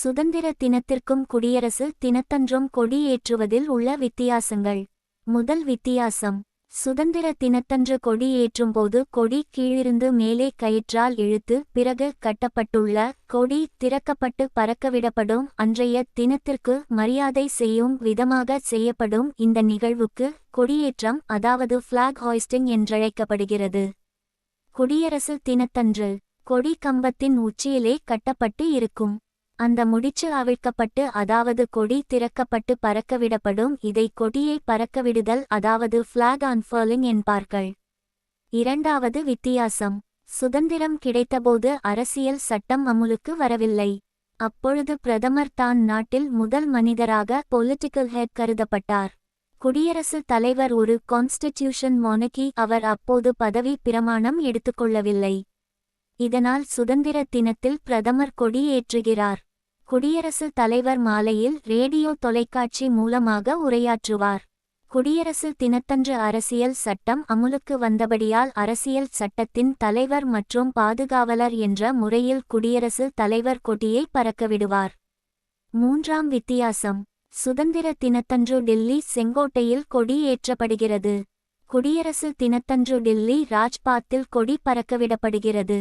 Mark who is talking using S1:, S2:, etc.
S1: சுதந்திர தினத்திற்கும் குடியரசு தினத்தன்றும் கொடி ஏற்றுவதில் உள்ள வித்தியாசங்கள். முதல் வித்தியாசம், சுதந்திர தினத்தன்று கொடி ஏற்றும்போது கொடி கீழிருந்து மேலே கயிற்றால் இழுத்து பிறகு கட்டப்பட்டுள்ள கொடி திறக்கப்பட்டு பறக்கவிடப்படும். அன்றைய தினத்திற்கு மரியாதை செய்யும் விதமாக செய்யப்படும் இந்த நிகழ்வுக்கு கொடியேற்றம், அதாவது ஃபிளாக் ஹாய்ஸ்டிங் என்றழைக்கப்படுகிறது. குடியரசு தினத்தன்று கொடி கம்பத்தின் உச்சியிலே கட்டப்பட்டு இருக்கும். அந்த முடிச்சு அவிழ்க்கப்பட்டு, அதாவது கொடி திறக்கப்பட்டு பறக்கவிடப்படும். இதை கொடியை பறக்கவிடுதல், அதாவது ஃபிளாக் அன்ஃபர்லிங் என்பார்கள். இரண்டாவது வித்தியாசம், சுதந்திரம் கிடைத்தபோது அரசியல் சட்டம் அமுலுக்கு வரவில்லை. அப்பொழுது பிரதமர் தான் நாட்டில் முதல் மனிதராக பொலிட்டிக்கல் ஹெட் கருதப்பட்டார். குடியரசுத் தலைவர் ஒரு கான்ஸ்டிடியூஷன் மானர்கி. அவர் அப்போது பதவி பிரமாணம் எடுத்துக்கொள்ளவில்லை. இதனால் சுதந்திர தினத்தில் பிரதமர் கொடி ஏற்றுகிறார். குடியரசுத் தலைவர் மாலையில் ரேடியோ தொலைக்காட்சி மூலமாக உரையாற்றுவார். குடியரசு தினத்தன்று அரசியல் சட்டம் அமுலுக்கு வந்தபடியால் அரசியல் சட்டத்தின் தலைவர் மற்றும் பாதுகாவலர் என்ற முறையில் குடியரசு தலைவர் கொடியை பறக்கவிடுவார். மூன்றாம் வித்தியாசம், சுதந்திர தினத்தன்று டில்லி செங்கோட்டையில் கொடி ஏற்றப்படுகிறது. குடியரசு தினத்தன்று டில்லி ராஜ்பாத்தில் கொடி பறக்கவிடப்படுகிறது.